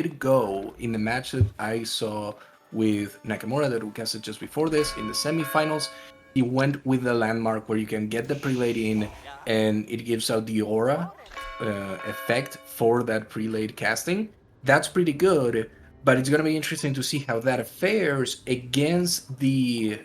did go in the match that I saw with Nakamura that we casted just before this in the semifinals. He went with the landmark where you can get the prelate in, and it gives out the aura effect for that prelate casting. That's pretty good, but it's going to be interesting to see how that fares against the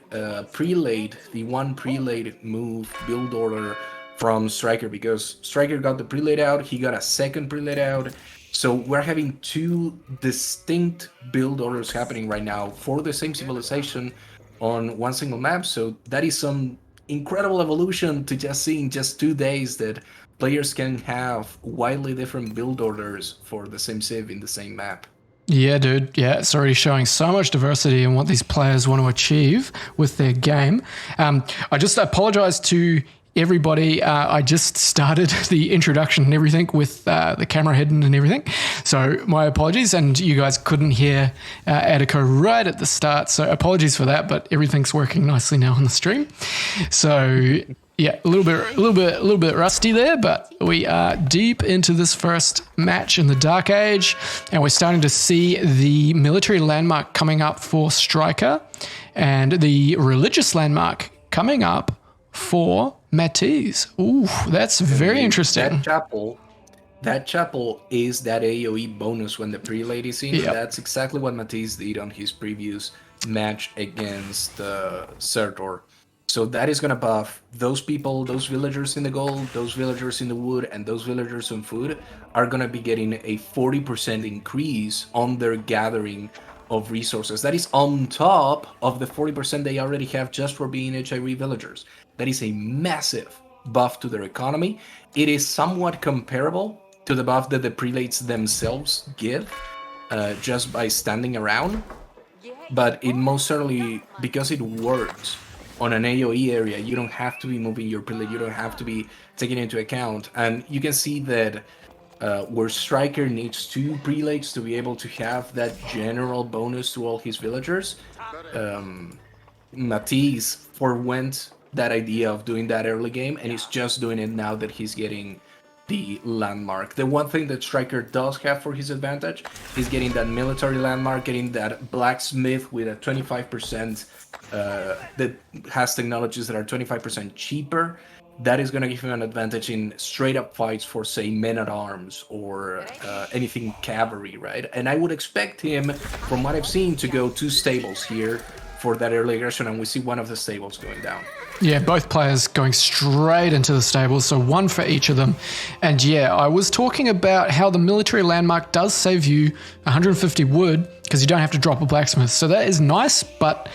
prelate, the one prelate move build order from Striker, because Striker got the prelate out, he got a second prelate out. So we're having two distinct build orders happening right now for the same civilization on one single map. So that is some incredible evolution to just see in just 2 days that players can have widely different build orders for the same civ in the same map. Yeah, dude. Yeah, it's already showing so much diversity in what these players want to achieve with their game. I just apologize to everybody. I just started the introduction and everything with the camera hidden and everything. So my apologies. And you guys couldn't hear Attico right at the start. So apologies for that, but everything's working nicely now on the stream. So yeah, a little bit rusty there, but we are deep into this first match in the Dark Age, and we're starting to see the military landmark coming up for Striker and the religious landmark coming up for Matiz. Ooh, that's very interesting. That chapel is that AoE bonus when the prelate is in. Yep. That's exactly what Matiz did on his previous match against Storrn. So that is going to buff those people, those villagers in the gold, those villagers in the wood, and those villagers on food are going to be getting a 40% increase on their gathering of resources. That is on top of the 40% they already have just for being HIV villagers. That is a massive buff to their economy. It is somewhat comparable to the buff that the prelates themselves give just by standing around. But it most certainly, because it works on an AoE area, you don't have to be moving your prelate, you don't have to be taking into account. And you can see that where Striker needs 2 prelates to be able to have that general bonus to all his villagers, Matiz forwent that idea of doing that early game, and he's just doing it now that he's getting the landmark. The one thing that Striker does have for his advantage is getting that military landmark, getting that blacksmith with a 25% that has technologies that are 25% cheaper. That is going to give him an advantage in straight up fights for, say, men-at-arms or anything cavalry, right? And I would expect him, from what I've seen, to go 2 stables here for that early aggression, and we see one of the stables going down. Yeah, both players going straight into the stables, so 1 for each of them. And yeah, I was talking about how the military landmark does save you 150 wood because you don't have to drop a blacksmith. So that is nice, but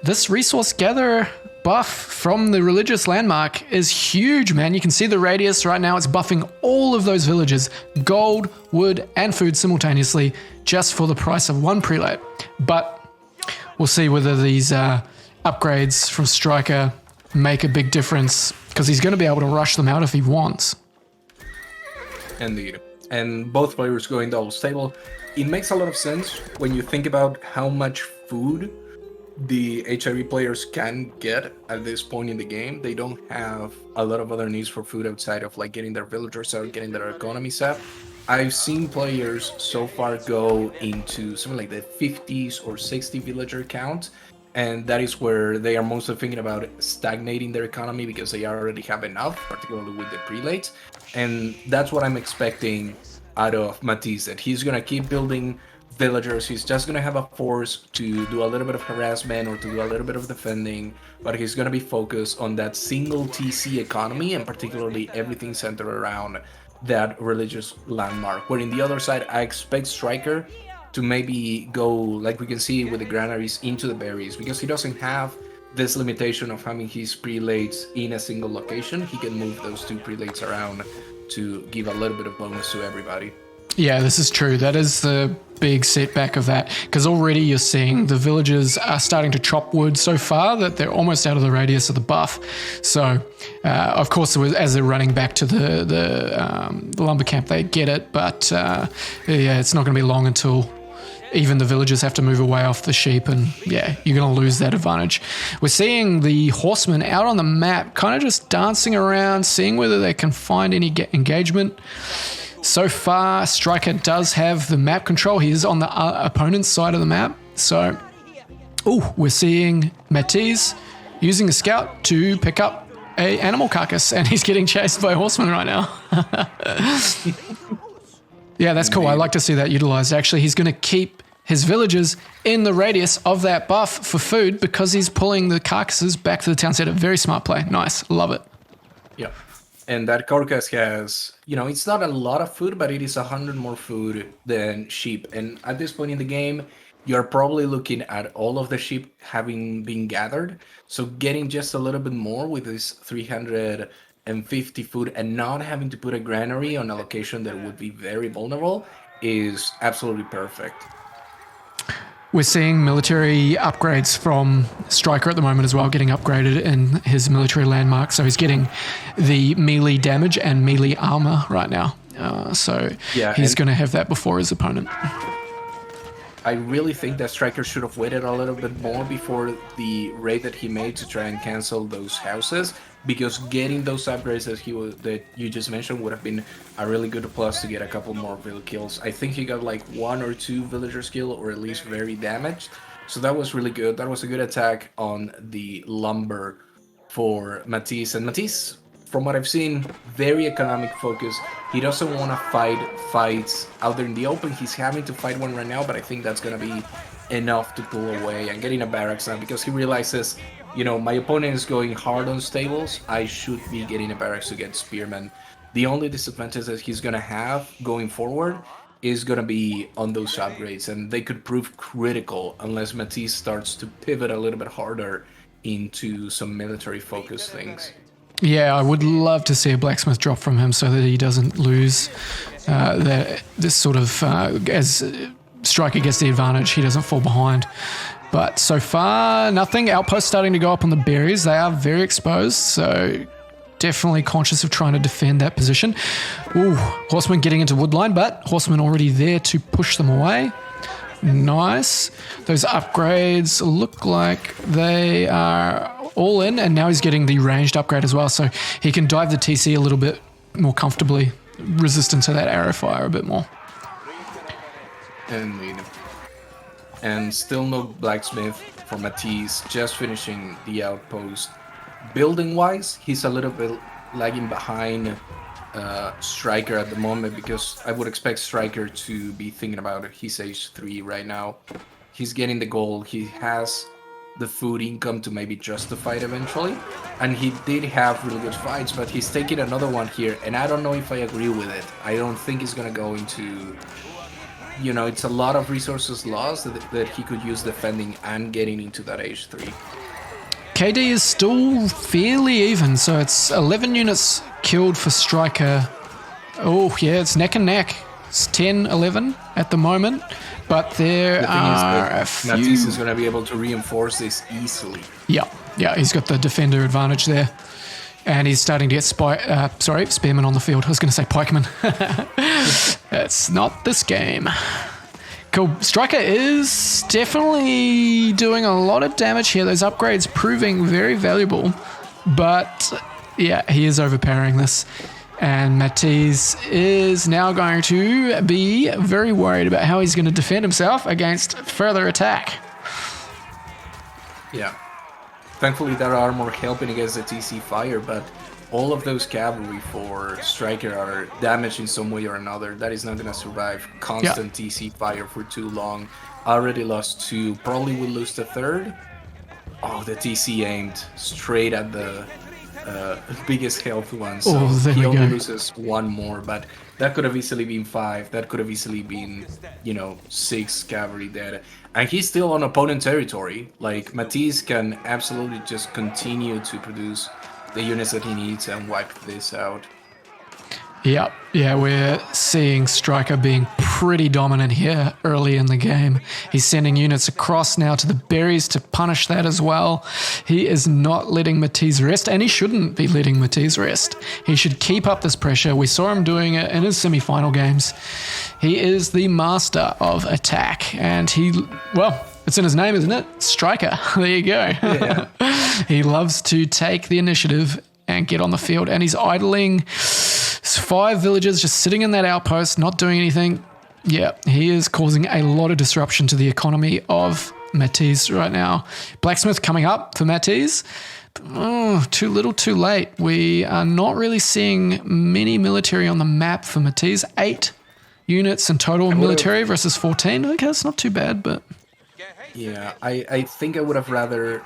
this resource gatherer buff from the religious landmark is huge, man. You can see the radius right now. It's buffing all of those villages, gold, wood, and food simultaneously, just for the price of 1 prelate. But we'll see whether these upgrades from Striker make a big difference, because he's going to be able to rush them out if he wants. Indeed. And both players going double stable. It makes a lot of sense when you think about how much food the HIV players can get at this point in the game. They don't have a lot of other needs for food outside of like getting their villagers out, getting their economy set. I've seen players so far go into something like the 50s or 60 villager count, and that is where they are mostly thinking about stagnating their economy because they already have enough, particularly with the prelates. And that's what I'm expecting out of Matiz, that he's going to keep building villagers. He's just going to have a force to do a little bit of harassment or to do a little bit of defending, but he's going to be focused on that single TC economy, and particularly everything centered around that religious landmark. Where in the other side, I expect Striker to maybe go, like we can see with the granaries, into the berries, because he doesn't have this limitation of having his prelates in a single location. He can move those 2 prelates around to give a little bit of bonus to everybody. Yeah, this is true. That is the big setback of that, because already you're seeing the villagers are starting to chop wood so far that they're almost out of the radius of the buff. So, of course, as they're running back to the lumber camp, they get it, but yeah, it's not going to be long until even the villagers have to move away off the sheep, and yeah, you're going to lose that advantage. We're seeing the horsemen out on the map, kind of just dancing around, seeing whether they can find any engagement. So far, Striker does have the map control. He is on the opponent's side of the map. So, we're seeing Matiz using the scout to pick up a animal carcass, and he's getting chased by horsemen right now. Yeah, that's cool. I like to see that utilized. Actually, he's going to keep his villagers in the radius of that buff for food because he's pulling the carcasses back to the town center. Very smart play. Nice. Love it. Yeah. And that carcass has, it's not a lot of food, but it is 100 more food than sheep. And at this point in the game, you're probably looking at all of the sheep having been gathered. So getting just a little bit more with this 350 food and not having to put a granary on a location that would be very vulnerable is absolutely perfect. We're seeing military upgrades from Striker at the moment as well, getting upgraded in his military landmark. So he's getting the melee damage and melee armor right now. He's going to have that before his opponent. I really think that Striker should have waited a little bit more before the raid that he made to try and cancel those houses, because getting those upgrades that you just mentioned would have been a really good plus to get a couple more village kills. I think he got like 1 or 2 villagers killed, or at least very damaged. So that was really good. That was a good attack on the lumber for Matiz. And Matiz, from what I've seen, very economic focus. He doesn't want to fight fights out there in the open. He's having to fight one right now, but I think that's going to be enough to pull away and getting a barracks now, because he realizes, my opponent is going hard on stables. I should be getting a barracks against spearmen. The only disadvantage that he's going to have going forward is going to be on those upgrades, and they could prove critical unless Matiz starts to pivot a little bit harder into some military focus things. Yeah, I would love to see a blacksmith drop from him so that he doesn't lose this sort of, as Striker gets the advantage, he doesn't fall behind. But so far, nothing. Outposts starting to go up on the berries. They are very exposed, so definitely conscious of trying to defend that position. Ooh, horsemen getting into woodline, but horsemen already there to push them away. Nice. Those upgrades look like they are all in, and now he's getting the ranged upgrade as well, so he can dive the TC a little bit more comfortably, resistant to that arrow fire a bit more. And still no blacksmith for Matiz, just finishing the outpost. Building wise, he's a little bit lagging behind Striker at the moment, because I would expect Striker to be thinking about his age 3 right now. He's getting the gold, he has the food income to maybe justify it eventually, and he did have really good fights, but he's taking another one here, and I don't know if I agree with it. I don't think he's gonna go into, it's a lot of resources lost that he could use defending and getting into that age 3. KD is still fairly even, so it's 11 units killed for Striker. Oh yeah, it's neck and neck. It's 10-11 at the moment, but there are a few. Matiz is going to be able to reinforce this easily. Yeah, he's got the defender advantage there. And he's starting to get spearmen on the field. I was going to say pikemen. It's not this game. Cool. Striker is definitely doing a lot of damage here. Those upgrades proving very valuable. But yeah, he is overpowering this. And Matiz is now going to be very worried about how he's going to defend himself against further attack. Yeah. Thankfully, that armor helping against the TC fire, but all of those cavalry for Striker are damaged in some way or another. That is not going to survive constant TC fire for too long. Already lost 2, probably will lose the 3rd. Oh, the TC aimed straight at the biggest health one, so he only loses 1 more, but that could have easily been 5. That could have easily been, 6 cavalry dead. And he's still on opponent territory. Like, Matiz can absolutely just continue to produce the units that he needs and wipe this out. Yeah, we're seeing Striker being pretty dominant here early in the game. He's sending units across now to the berries to punish that as well. He is not letting Matiz rest, and he shouldn't be letting Matiz rest. He should keep up this pressure. We saw him doing it in his semi-final games. He is the master of attack, and it's in his name, isn't it? Striker. There you go. Yeah. He loves to take the initiative and get on the field, and he's idling There's 5 villagers just sitting in that outpost, not doing anything. Yeah, he is causing a lot of disruption to the economy of Matiz right now. Blacksmith coming up for Matiz. Oh, too little, too late. We are not really seeing many military on the map for Matiz. 8 units in total military versus 14. Okay, that's not too bad, but... Yeah, I think I would have rather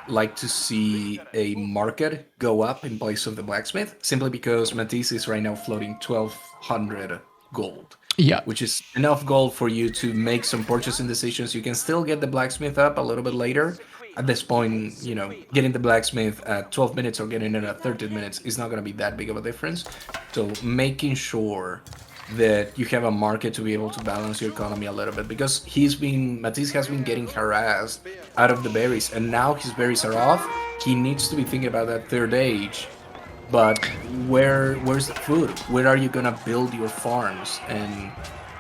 liked to see a market go up in place of the blacksmith, simply because Matisse is right now floating 1,200 gold. Yeah. Which is enough gold for you to make some purchasing decisions. You can still get the blacksmith up a little bit later. At this point, you know, getting the blacksmith at 12 minutes or getting it at 13 minutes is not going to be that big of a difference. So making sure that you have a market to be able to balance your economy a little bit, because Matisse has been getting harassed out of the berries, and now his berries are off. He needs to be thinking about that third age. But where's the food? Where are you gonna build your farms? And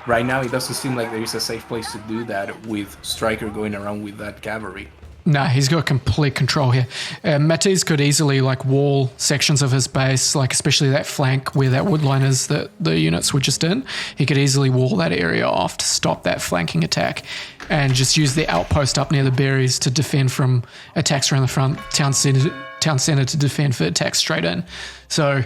right now it doesn't seem like there is a safe place to do that with Striker going around with that cavalry. No, he's got complete control here. Matiz could easily wall sections of his base, especially that flank where that woodline is that the units were just in. He could easily wall that area off to stop that flanking attack and just use the outpost up near the berries to defend from attacks around the front, town center to defend for attacks straight in. So,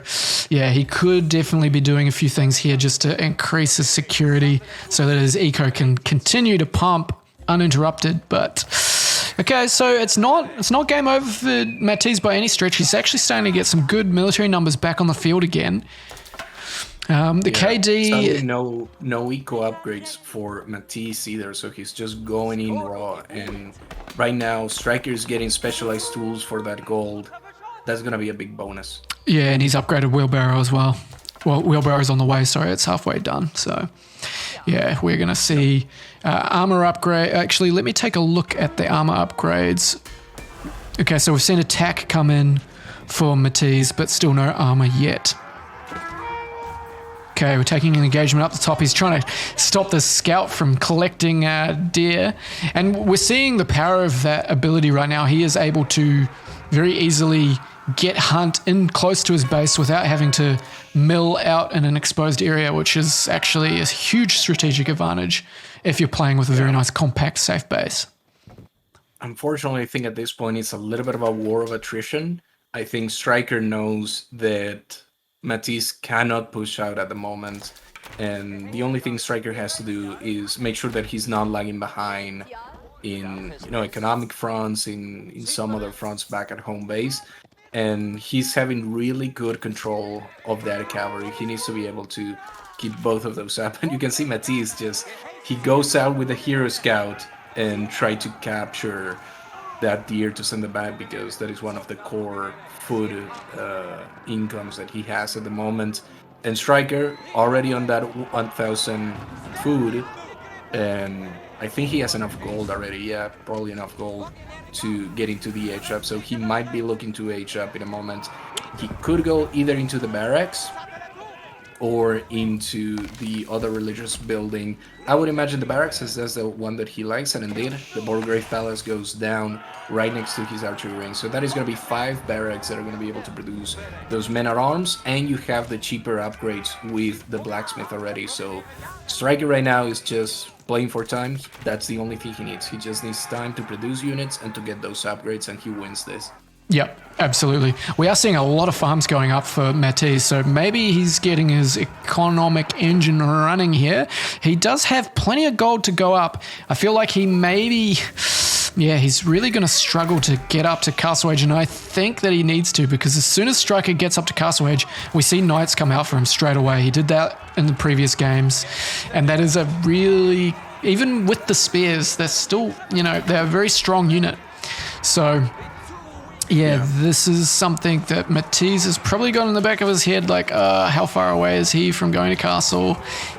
yeah, he could definitely be doing a few things here just to increase his security so that his eco can continue to pump uninterrupted, but... Okay, so it's not game over for Matiz by any stretch. He's actually starting to get some good military numbers back on the field again. KD... No eco upgrades for Matiz either, so he's just going in raw. And right now, Striker's getting specialized tools for that gold. That's going to be a big bonus. Yeah, and he's upgraded Wheelbarrow as well. Well, Wheelbarrow's on the way, sorry, it's halfway done, so... Yeah, we're going to see armor upgrade. Actually, let me take a look at the armor upgrades. Okay, so we've seen attack come in for Matiz, but still no armor yet. Okay, we're taking an engagement up the top. He's trying to stop the scout from collecting deer. And we're seeing the power of that ability right now. He is able to very easily get Hunt in close to his base without having to mill out in an exposed area, which is actually a huge strategic advantage if you're playing with a very nice, compact, safe base. Unfortunately, I think at this point it's a little bit of a war of attrition. I think Striker knows that Matiz cannot push out at the moment, and the only thing Striker has to do is make sure that he's not lagging behind in economic fronts, in some other fronts back at home base. And he's having really good control of that cavalry. He needs to be able to keep both of those up. And you can see Matiz he goes out with a hero scout and try to capture that deer to send it back, because that is one of the core food incomes that he has at the moment. And Striker already on that 1,000 food, and I think he has enough gold already. Yeah, probably enough gold to get into the H up, so he might be looking to H up in a moment. He could go either into the barracks or into the other religious building. I would imagine the barracks is that's the one that he likes, and indeed the Borgrave Palace goes down right next to his archery ring. So that is going to be 5 barracks that are going to be able to produce those men-at-arms, and you have the cheaper upgrades with the blacksmith already. So Striker right now is just playing for time. That's the only thing he needs. He just needs time to produce units and to get those upgrades, and he wins this. Yep, absolutely. We are seeing a lot of farms going up for Matiz, so maybe he's getting his economic engine running here. He does have plenty of gold to go up. I feel like he maybe... Yeah, he's really going to struggle to get up to Castle Age, and I think that he needs to, because as soon as Striker gets up to Castle Age, we see Knights come out for him straight away. He did that in the previous games, and that is a really... Even with the spears, they're still, they're a very strong unit. So... Yeah, this is something that Matiz has probably got in the back of his head, how far away is he from going to castle?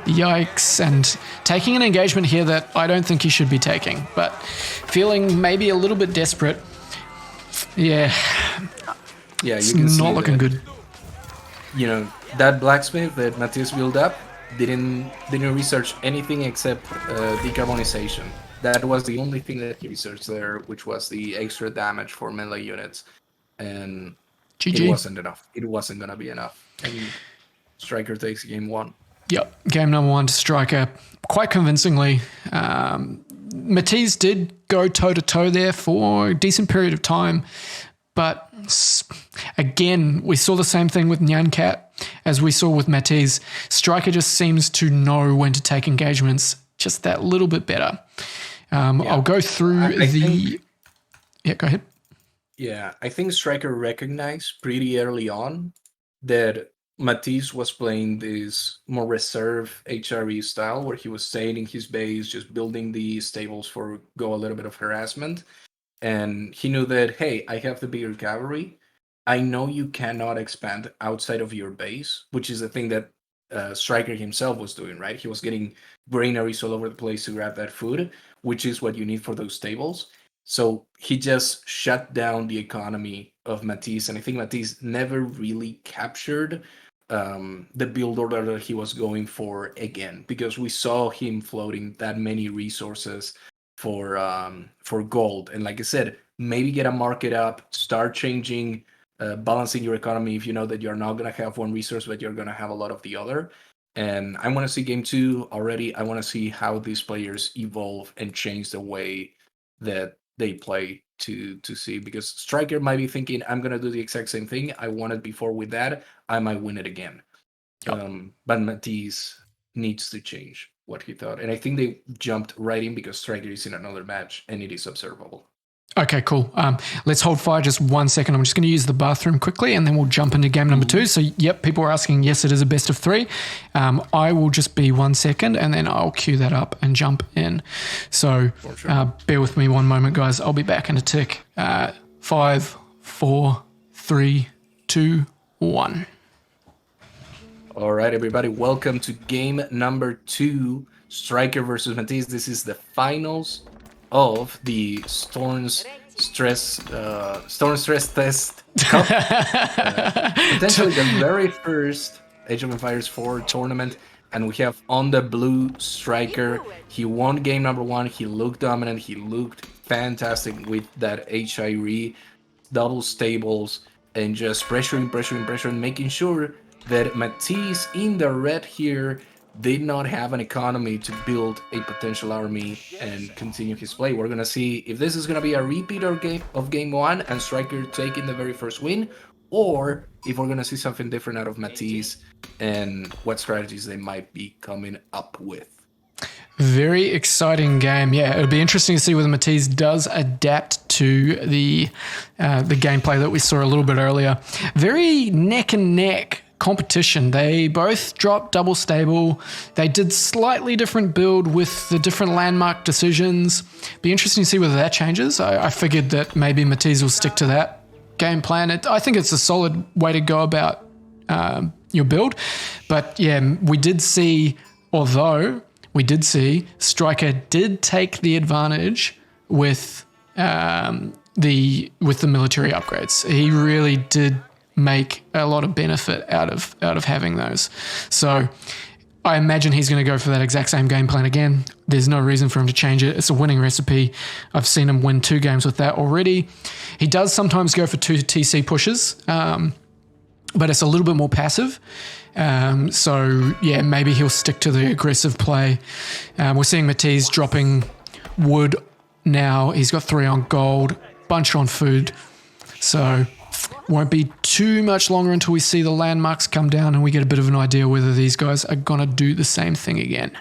Yikes. And taking an engagement here that I don't think he should be taking, but feeling maybe a little bit desperate. Yeah. Yeah, it's not looking good. That blacksmith that Matiz built up didn't research anything except decarbonization. That was the only thing that he researched there, which was the extra damage for melee units. And GG. It wasn't enough. It wasn't going to be enough. And Striker takes game 1. Yep, game number 1 to Striker quite convincingly. Matiz did go toe-to-toe there for a decent period of time, but again, we saw the same thing with Nyancat as we saw with Matiz. Striker just seems to know when to take engagements just that little bit better. I'll go through Yeah, go ahead. Yeah, I think Striker recognized pretty early on that Matiz was playing this more reserved HRE style where he was staying in his base, just building the stables for go a little bit of harassment. And he knew that, hey, I have the bigger cavalry. I know you cannot expand outside of your base, which is the thing that Striker himself was doing, right? He was getting granaries all over the place to grab that food, which is what you need for those stables. So he just shut down the economy of Matiz, and I think Matiz never really captured the build order that he was going for again, because we saw him floating that many resources for gold. And like I said, maybe get a market up, start changing, balancing your economy if you know that you're not going to have one resource, but you're going to have a lot of the other. And I want to see game 2 already. I want to see how these players evolve and change the way that they play to see, because Striker might be thinking, I'm going to do the exact same thing I wanted before with that. I might win it again. But Matiz needs to change what he thought. And I think they jumped right in because Striker is in another match and it is observable. Okay, cool. Let's hold fire just 1 second. I'm just going to use the bathroom quickly and then we'll jump into game number 2. So, yep, people are asking, yes, it is a best of 3. I will just be 1 second and then I'll cue that up and jump in. So, bear with me 1 moment, guys. I'll be back in a tick. 5, 4, 3, 2, 1. All right, everybody. Welcome to game number 2, Striker versus Matiz. This is the finals of the Storrn Stress Test Cup. Potentially the very first Age of Empires 4 tournament. And we have on the blue Striker. He won game number 1. He looked dominant. He looked fantastic with that HIRE, double stables, and just pressuring, making sure that Matiz in the red here did not have an economy to build a potential army and continue his play. We're going to see if this is going to be a repeat of game 1 and Striker taking the very first win, or if we're going to see something different out of Matiz and what strategies they might be coming up with. Very exciting game. Yeah, it'll be interesting to see whether Matiz does adapt to the gameplay that we saw a little bit earlier. Very neck and neck competition. They both dropped double stable. They did slightly different build with the different landmark decisions. Be interesting to see whether that changes. I figured that maybe Matiz will stick to that game plan. I think it's a solid way to go about your build. But yeah, we did see Striker did take the advantage with the military upgrades. He really did make a lot of benefit out of having those. So I imagine he's going to go for that exact same game plan again. There's no reason for him to change it. It's a winning recipe. I've seen him win 2 games with that already. He does sometimes go for 2 TC pushes, but it's a little bit more passive. So yeah, maybe he'll stick to the aggressive play. We're seeing Matiz dropping wood now. He's got 3 on gold, bunch on food. So won't be too much longer until we see the landmarks come down and we get a bit of an idea whether these guys are going to do the same thing again.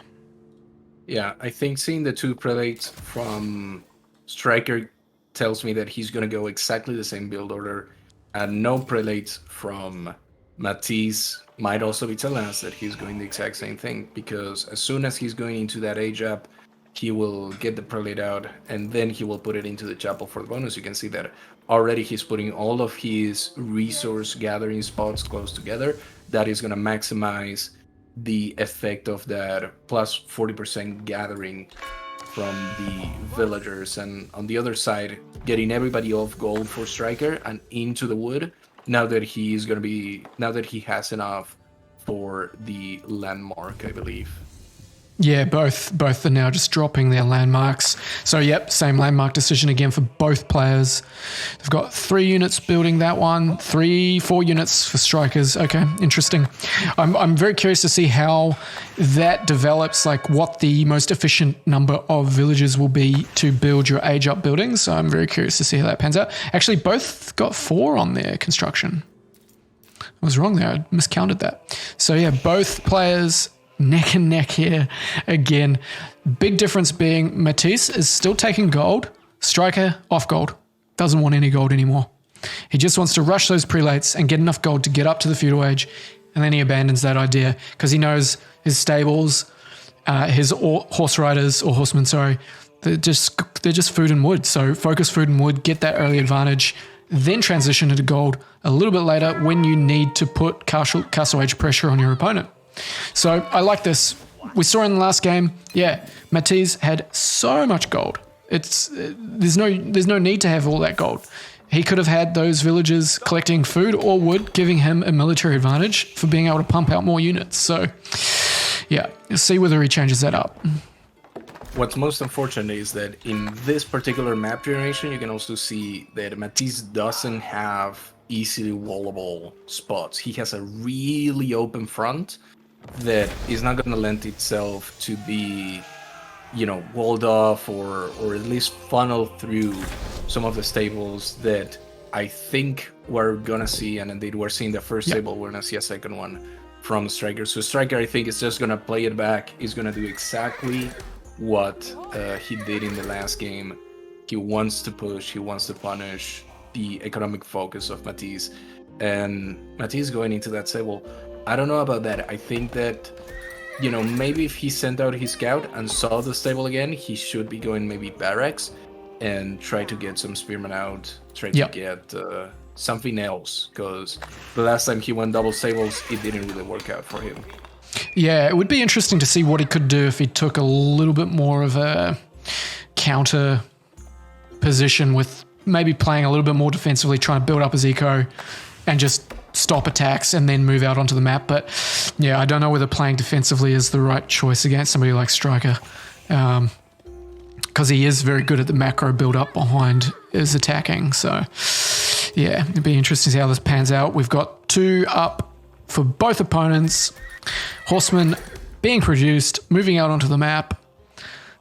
Yeah, I think seeing the 2 prelates from Striker tells me that he's going to go exactly the same build order, and no prelates from Matiz might also be telling us that he's going the exact same thing, because as soon as he's going into that age up, he will get the prelate out and then he will put it into the chapel for the bonus. You can see that already he's putting all of his resource gathering spots close together. That is going to maximize the effect of that plus 40% gathering from the villagers. And on the other side, getting everybody off gold for Striker and into the wood now that he has enough for the landmark, I believe. Yeah, both are now just dropping their landmarks. So, yep, same landmark decision again for both players. They've got 3 units building that one, 4 units for strikers. Okay, interesting. I'm very curious to see how that develops, like what the most efficient number of villages will be to build your age up buildings. So I'm very curious to see how that pans out. Actually, both got 4 on their construction. I was wrong there. I miscounted that. So, yeah, both players neck and neck here again. Big difference being Matiz is still taking gold. Striker off gold. Doesn't want any gold anymore. He just wants to rush those prelates and get enough gold to get up to the feudal age, and then he abandons that idea because he knows his stables, his horse riders or horsemen, sorry, they're just food and wood. So focus food and wood, get that early advantage, then transition into gold a little bit later when you need to put castle age pressure on your opponent. So I like this. We saw in the last game, yeah, Matiz had so much gold. There's no need to have all that gold. He could have had those villagers collecting food or wood, giving him a military advantage for being able to pump out more units. So, yeah, see whether he changes that up. What's most unfortunate is that in this particular map generation, you can also see that Matiz doesn't have easily wallable spots. He has a really open front that is not going to lend itself to be, walled off or at least funnel through some of the stables that I think we're going to see. And indeed, we're seeing the first stable. We're going to see a second one from Striker. So Striker, I think, is just going to play it back. He's going to do exactly what he did in the last game. He wants to push. He wants to punish the economic focus of Matiz. And Matiz going into that stable, I don't know about that. I think that, maybe if he sent out his scout and saw the stable again, he should be going maybe barracks and try to get some spearmen out, try to get something else, because the last time he went double stables, it didn't really work out for him. Yeah, it would be interesting to see what he could do if he took a little bit more of a counter position with maybe playing a little bit more defensively, trying to build up his eco and just stop attacks and then move out onto the map. But yeah, I don't know whether playing defensively is the right choice against somebody like Striker, because he is very good at the macro build up behind his attacking. So yeah, it'd be interesting to see how this pans out. We've got 2 up for both opponents. Horsemen being produced, moving out onto the map.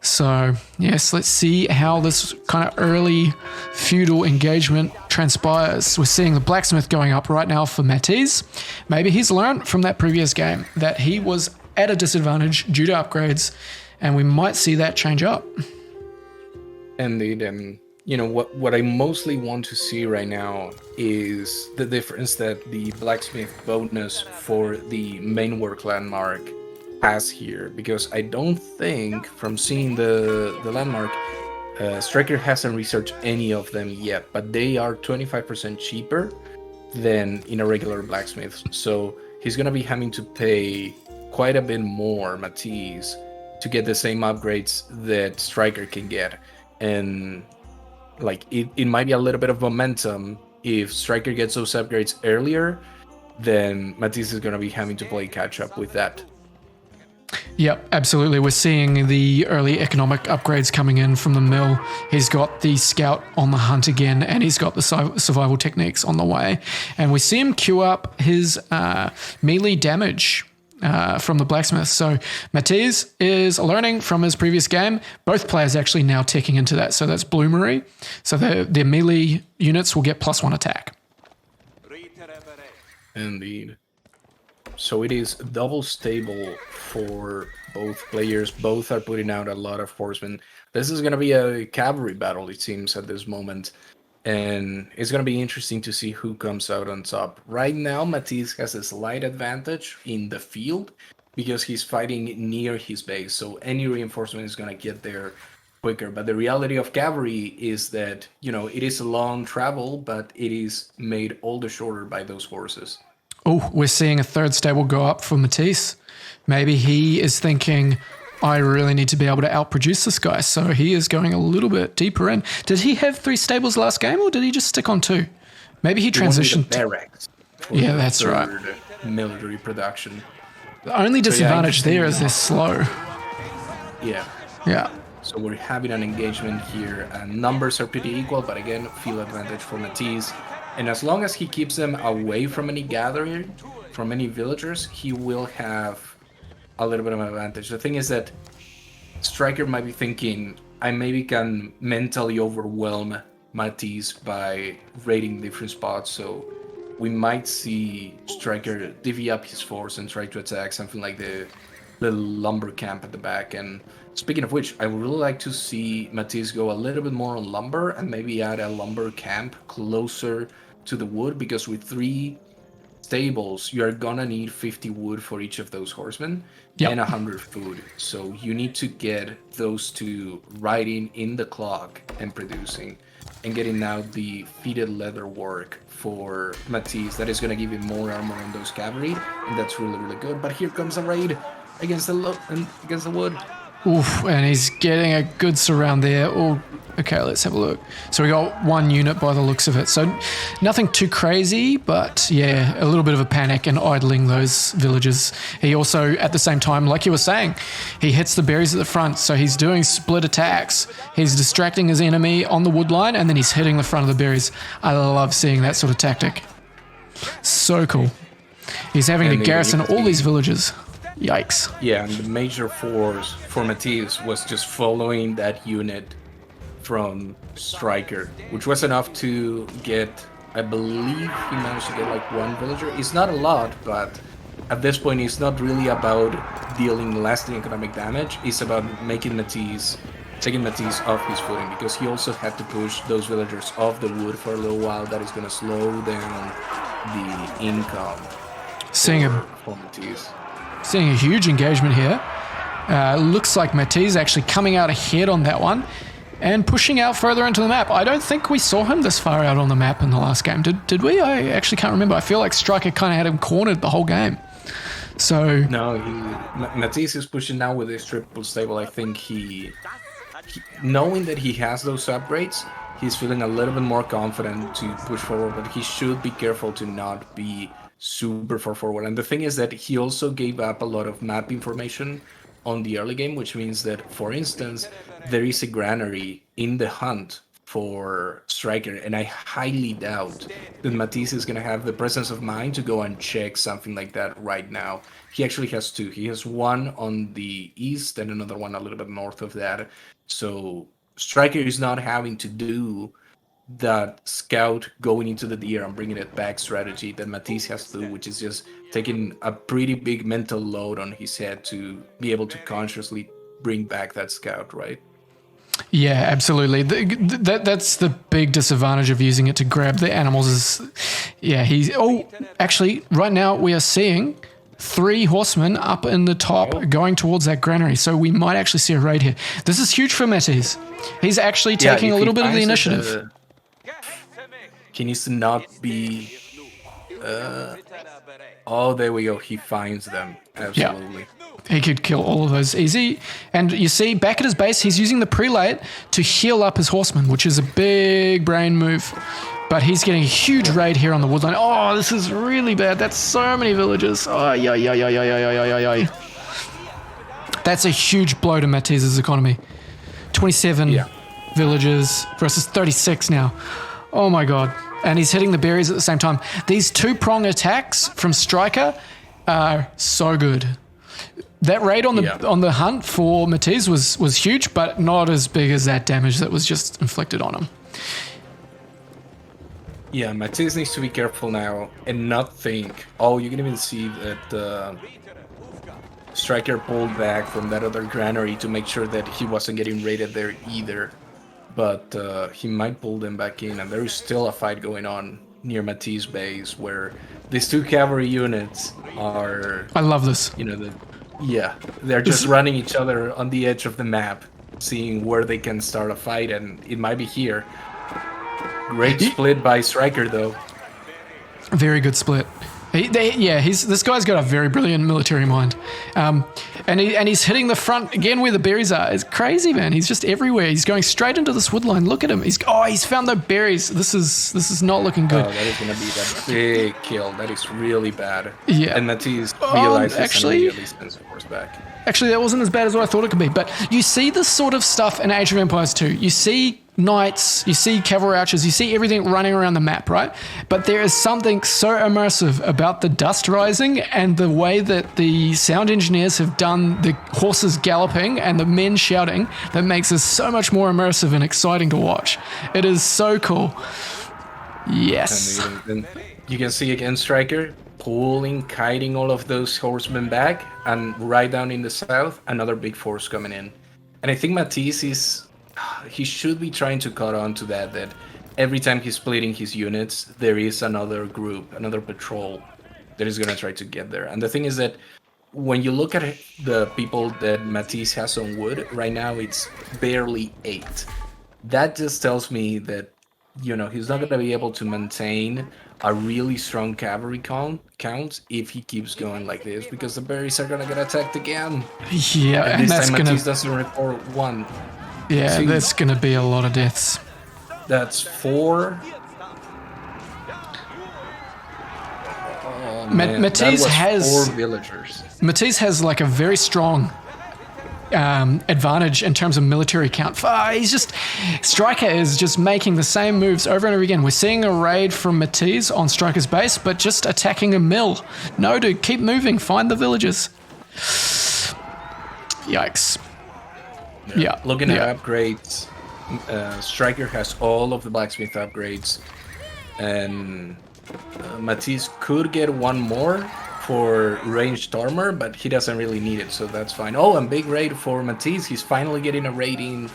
So, yes, let's see how this kind of early feudal engagement transpires. We're seeing the blacksmith going up right now for Matiz. Maybe he's learned from that previous game that he was at a disadvantage due to upgrades, and we might see that change up. Indeed, and what I mostly want to see right now is the difference that the blacksmith bonus for the main work landmark has here, because I don't think, from seeing the landmark, Striker hasn't researched any of them yet, but they are 25% cheaper than in a regular blacksmith. So he's going to be having to pay quite a bit more, Matiz, to get the same upgrades that Striker can get. And it might be a little bit of momentum. If Striker gets those upgrades earlier, then Matiz is going to be having to play catch up with that. Yep, absolutely. We're seeing the early economic upgrades coming in from the mill. He's got the scout on the hunt again, and he's got the survival techniques on the way. And we see him queue up his melee damage from the blacksmith. So Matiz is learning from his previous game. Both players actually now ticking into that. So that's Bloomery. So their melee units will get +1 attack. Indeed. So it is double stable for both players. Both are putting out a lot of horsemen. This is going to be a cavalry battle, it seems, at this moment. And it's going to be interesting to see who comes out on top. Right now, Matiz has a slight advantage in the field because he's fighting near his base. So any reinforcement is going to get there quicker. But the reality of cavalry is that, it is a long travel, but it is made all the shorter by those horses. Oh, we're seeing a third stable go up for Matiz. Maybe he is thinking, I really need to be able to outproduce this guy. So he is going a little bit deeper in. Did he have 3 stables last game, or did he just stick on 2? Maybe he transitioned. Barracks. Yeah, that's right. Military production. The only disadvantage there is they're slow. Yeah. Yeah. So we're having an engagement here, and numbers are pretty equal, but again, field advantage for Matiz. And as long as he keeps them away from any gathering, from any villagers, he will have a little bit of an advantage. The thing is that Striker might be thinking, I maybe can mentally overwhelm Matiz by raiding different spots, so we might see Striker divvy up his force and try to attack something like the little lumber camp at the back. And speaking of which, I would really like to see Matiz go a little bit more on lumber and maybe add a lumber camp closer to the wood, because with 3 stables, you're gonna need 50 wood for each of those horsemen Yep. and 100 food. So you need to get those 2 riding in the clock and producing, and getting now the fitted leather work for Matiz. That is gonna give him more armor on those cavalry, and that's really, really good. But here comes a raid against the wood. Oof, and he's getting a good surround there. Oh, okay, let's have a look. So we got 1 unit by the looks of it. So nothing too crazy, but yeah, a little bit of a panic and idling those villagers. He also, at the same time, like you were saying, he hits the berries at the front. So he's doing split attacks. He's distracting his enemy on the wood line, and then he's hitting the front of the berries. I love seeing that sort of tactic. So cool. He's having to garrison all these villages. Yikes. Yeah, and the major force for Matiz was just following that unit from Striker, which was enough to get, I believe he managed to get like 1 villager. It's not a lot, but at this point it's not really about dealing lasting economic damage. It's about making Matiz, taking Matiz off his footing, because he also had to push those villagers off the wood for a little while. That is going to slow down the income for Matiz. Seeing a huge engagement here. Looks like Matiz actually coming out ahead on that one and pushing out further into the map. I don't think we saw him this far out on the map in the last game. Did we? I actually can't remember. I feel like Striker kind of had him cornered the whole game. So no, Matiz is pushing now with his triple stable. I think he knowing that he has those upgrades, he's feeling a little bit more confident to push forward, but he should be careful to not be super far forward. And the thing is that he also gave up a lot of map information on the early game, which means that, for instance, there is a granary in the hunt for Striker, and I highly doubt that Matiz is going to have the presence of mind to go and check something like that right now. He actually has 2. He has 1 on the east and another one a little bit north of that. So Striker is not having to do that scout going into the deer and bringing it back strategy that Matiz has to do, which is just taking a pretty big mental load on his head to be able to consciously bring back that scout, right? yeah, absolutely. That's the big disadvantage of using it to grab the animals is, yeah, actually, right now we are seeing 3 horsemen up in the top going towards that granary. So we might actually see a raid here. This is huge for Matiz. He's actually taking a little bit of the initiative. He needs to not be... oh, there we go. He finds them. Absolutely. Yeah. He could kill all of those easy. And you see, back at his base, he's using the prelate to heal up his horsemen, which is a big brain move. But he's getting a huge raid here on the woodline. Oh, this is really bad. That's so many villages. Oh, yeah. That's a huge blow to Matiz's economy. 27 villages versus 36 now. Oh my god. And he's hitting the berries at the same time. These 2-prong attacks from Striker are so good. That raid on the hunt for Matiz was huge, but not as big as that damage that was just inflicted on him. Yeah, Matiz needs to be careful now and not think. Oh, you can even see that Striker pulled back from that other granary to make sure that he wasn't getting raided there either. But he might pull them back in, and there is still a fight going on near Matiz's base where these 2 cavalry units are... I love this. They're just running each other on the edge of the map, seeing where they can start a fight, and it might be here. Great split by Striker, though. Very good split. This guy's got a very brilliant military mind, and he's hitting the front again where the berries are. It's crazy, man. He's just everywhere. He's going straight into this wood line. Look at him. He's found the berries. This is not looking good. Oh, that is gonna be that big kill. That is really bad. Yeah. And Matiz realizes actually, and immediately sends the horse back. Actually, that wasn't as bad as what I thought it could be. But you see this sort of stuff in Age of Empires 2. You see knights, you see cavalry archers, you see everything running around the map, right? But there is something so immersive about the dust rising and the way that the sound engineers have done the horses galloping and the men shouting that makes this so much more immersive and exciting to watch. It is so cool. Yes. And you can see again Striker kiting all of those horsemen back, and right down in the south, another big force coming in. And I think Matiz he should be trying to cut on to that every time he's splitting his units, there is another group, another patrol that is going to try to get there. And the thing is that when you look at the people that Matiz has on wood, right now it's barely 8. That just tells me that, he's not going to be able to maintain a really strong cavalry count if he keeps going like this, because the berries are going to get attacked again. Yeah, and this time Matiz doesn't report 1. Yeah, there's going to be a lot of deaths. That's 4. Oh, man. Matiz has 4 villagers. Matiz has like a very strong advantage in terms of military count. Striker is just making the same moves over and over again. We're seeing a raid from Matiz on Striker's base, but just attacking a mill. No, dude, keep moving. Find the villagers. Yikes. Yeah. Looking at upgrades, Striker has all of the blacksmith upgrades, and Matiz could get one more for ranged armor, but he doesn't really need it, so that's fine. Oh, and big raid for Matiz. He's finally getting a raiding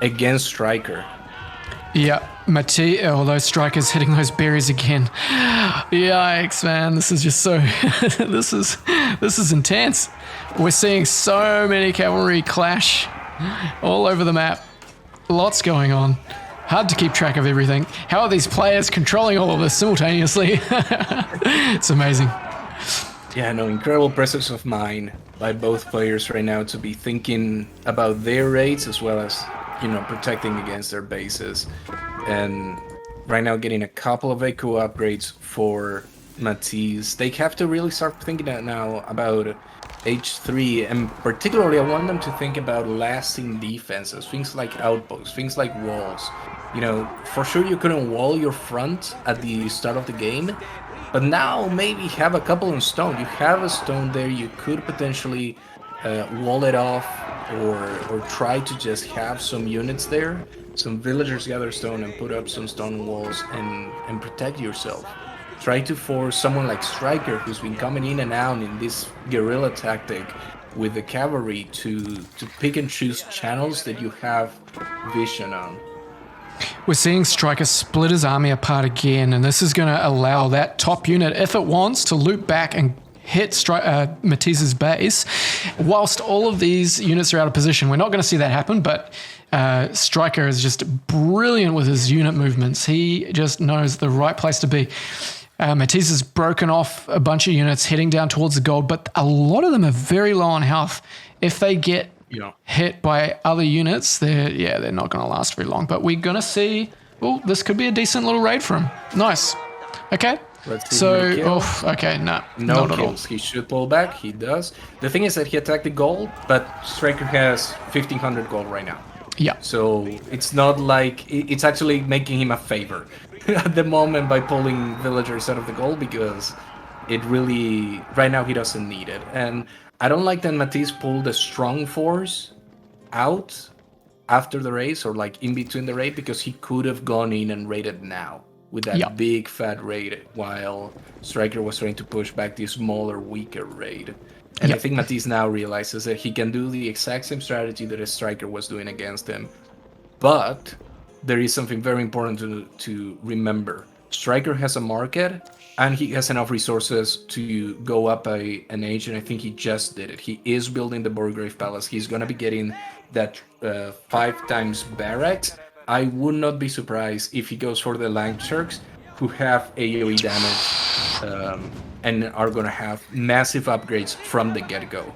against Striker. Yeah, Matiz, although Striker's hitting those berries again. Yikes, man. This is just so... this is intense. We're seeing so many cavalry clash all over the map. Lots going on. Hard to keep track of everything. How are these players controlling all of this simultaneously? It's amazing. Yeah, no, incredible presence of mind by both players right now to be thinking about their raids as well as, protecting against their bases. And right now getting a couple of echo upgrades for Matiz. They have to really start thinking now about H3, and particularly I want them to think about lasting defenses, things like outposts, things like walls. For sure you couldn't wall your front at the start of the game, but now maybe have a couple in stone. You have a stone there, you could potentially wall it off, or try to just have some units there, some villagers gather stone and put up some stone walls and protect yourself. Try to force someone like Striker, who's been coming in and out in this guerrilla tactic with the cavalry, to pick and choose channels that you have vision on. We're seeing Striker split his army apart again, and this is going to allow that top unit, if it wants, to loop back and hit Matiz's base, whilst all of these units are out of position. We're not going to see that happen, but Striker is just brilliant with his unit movements. He just knows the right place to be. Matiz has broken off a bunch of units heading down towards the gold, but a lot of them are very low on health. If they get hit by other units, they're not going to last very long. But we're going to see, this could be a decent little raid for him. Nice. Okay. Let's see no not kills. At all. He should pull back. He does. The thing is that he attacked the gold, but Striker has 1,500 gold right now. Yeah. So it's not like it's actually making him a favor at the moment by pulling villagers out of the gold, because it really right now he doesn't need it. And I don't like that Matiz pulled a strong force out after the race, or like in between the raid, because he could have gone in and raided now with that big fat raid, while Striker was trying to push back the smaller, weaker raid. And I think Matiz now realizes that he can do the exact same strategy that a Striker was doing against him. But there is something very important to remember. Striker has a market, and he has enough resources to go up an age, and I think he just did it. He is building the Burgrave Palace. He's going to be getting that 5 times barracks. I would not be surprised if he goes for the Lancesharks, who have AoE damage and are going to have massive upgrades from the get-go.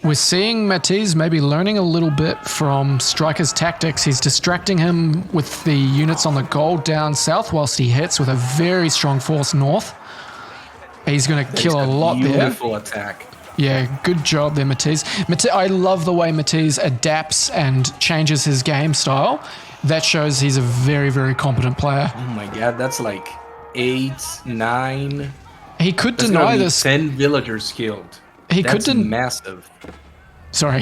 We're seeing Matiz maybe learning a little bit from Striker's tactics. He's distracting him with the units on the gold down south whilst he hits with a very strong force north. He's going to kill a lot there. Beautiful attack. Yeah, good job there, Matiz. I love the way Matiz adapts and changes his game style. That shows he's a very, very competent player. Oh my god, that's like 8, 9. He could deny this. 10 villagers killed. That's massive. Sorry,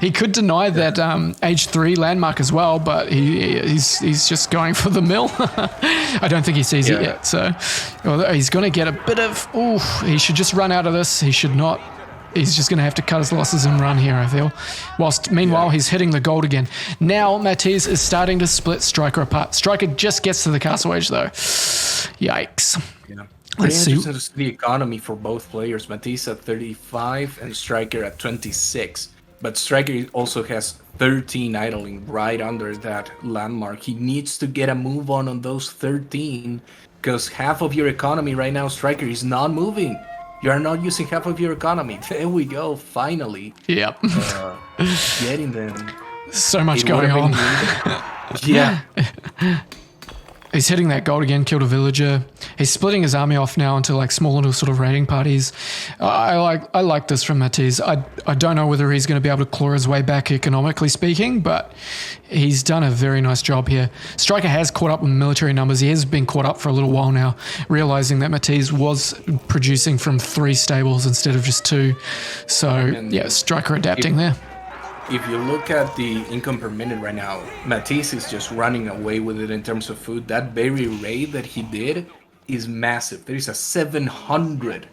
he could deny that age 3 landmark as well, but he's just going for the mill. I don't think he sees it yet. So he's going to get a bit of. He should just run out of this. He should not. He's just going to have to cut his losses and run here, I feel. Whilst, meanwhile, he's hitting the gold again. Now, Matiz is starting to split Striker apart. Striker just gets to the castle age, though. Yikes. Yeah. Pretty interesting to see the economy for both players. Matiz at 35 and Striker at 26. But Striker also has 13 idling right under that landmark. He needs to get a move on those 13 because half of your economy right now, Striker, is not moving. You are not using half of your economy. There we go, finally. Yep. Getting them. So much going on. Yeah. He's hitting that gold again, killed a villager. He's splitting his army off now into like small little sort of raiding parties. I like this from Matiz. I don't know whether he's going to be able to claw his way back economically speaking, but he's done a very nice job here. Striker has caught up with military numbers. He has been caught up for a little while now, realizing that Matiz was producing from 3 stables instead of just 2. So yeah, Striker adapting there. If you look at the income per minute right now, Matiz is just running away with it in terms of food. That very raid that he did is massive. There is a 700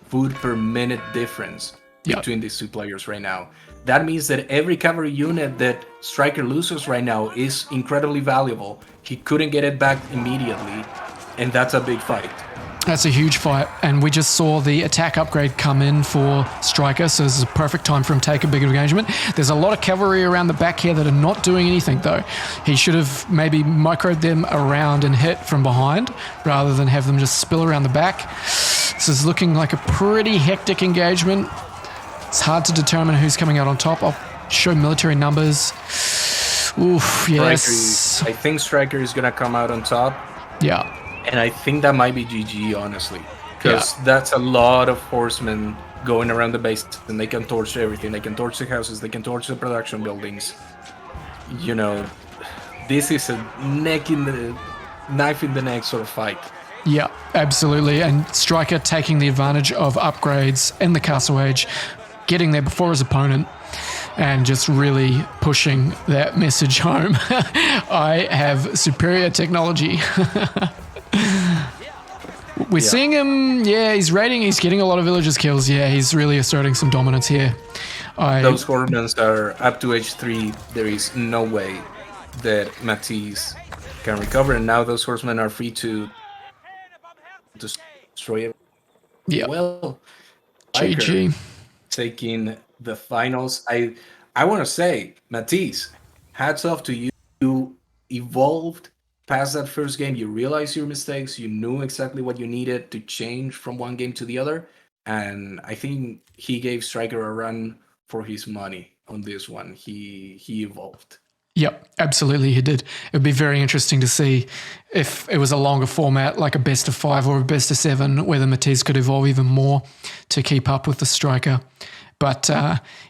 food per minute difference between these 2 players right now. That means that every cavalry unit that Striker loses right now is incredibly valuable. He couldn't get it back immediately, and that's a big fight. That's a huge fight, and we just saw the attack upgrade come in for Striker, so this is a perfect time for him to take a big engagement. There's a lot of cavalry around the back here that are not doing anything, though. He should have maybe microed them around and hit from behind, rather than have them just spill around the back. This is looking like a pretty hectic engagement. It's hard to determine who's coming out on top. I'll show military numbers. Oof, yes. I think Striker is going to come out on top. Yeah. And I think that might be GG, honestly. Because that's a lot of horsemen going around the base, and they can torch everything. They can torch the houses, they can torch the production buildings. You know, this is a knife in the neck sort of fight. Yeah, absolutely. And Striker taking the advantage of upgrades in the castle age, getting there before his opponent, and just really pushing that message home. I have superior technology. We're seeing him, he's raiding, he's getting a lot of villagers kills. Yeah, he's really asserting some dominance here. Those horsemen are up to age 3. There is no way that Matiz can recover, and now those horsemen are free to destroy it. Yeah. Well, GG. Taking the finals. I want to say, Matiz, hats off to you. You evolved past that first game. You realized your mistakes. You knew exactly what you needed to change from one game to the other. And I think he gave Striker a run for his money on this one. He evolved. Yep, absolutely he did. It would be very interesting to see if it was a longer format, like a best of 5 or a best of 7, whether Matiz could evolve even more to keep up with the Striker. But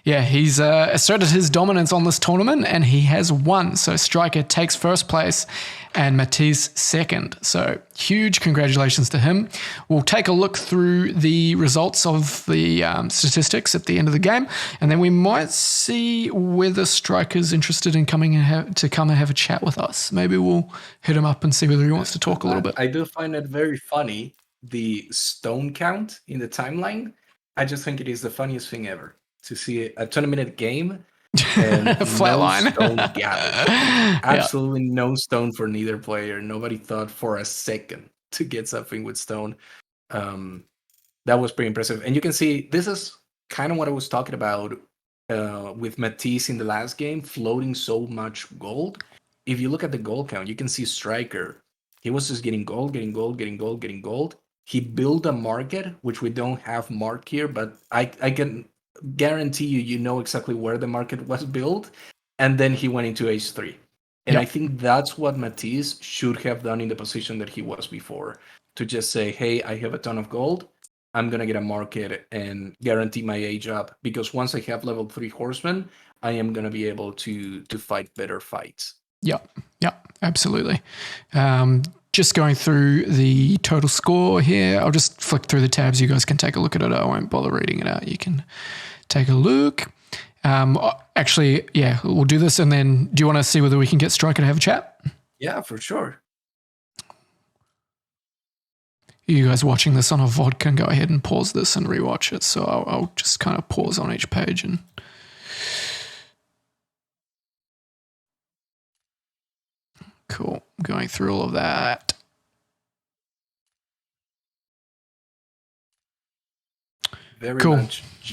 he's asserted his dominance on this tournament, and he has won. So Striker takes first place and Matiz second. So huge congratulations to him. We'll take a look through the results of the statistics at the end of the game, and then we might see whether Striker's interested in coming and have a chat with us. Maybe we'll hit him up and see whether he wants to talk a little bit. I do find it very funny, the stone count in the timeline. I just think it is the funniest thing ever to see a 20-minute game and flatline. Stone gathered. Absolutely no stone for neither player. Nobody thought for a second to get something with stone. That was pretty impressive. And you can see this is kind of what I was talking about with Matiz in the last game, floating so much gold. If you look at the gold count, you can see Striker. He was just getting gold, getting gold, getting gold, getting gold. he built a market, which we don't have marked here, but I can guarantee you know exactly where the market was built, and then he went into H3. And Yep. I think that's what Matiz should have done in the position that he was before, to just say, hey, I have a ton of gold. I'm going to get a market and guarantee my age up, because once I have level 3 horsemen, I am going to be able to fight better fights. Yep. Absolutely. Just going through the total score here. I'll just flick through the tabs. You guys can take a look at it. I won't bother reading it out. You can take a look. Actually, yeah, we'll do this, and then do you want to see whether we can get Striker to have a chat? Yeah, for sure. You guys watching this on a VOD can go ahead and pause this and rewatch it. So I'll just kind of pause on each page and... Cool. Going through all of that. Very Cool. much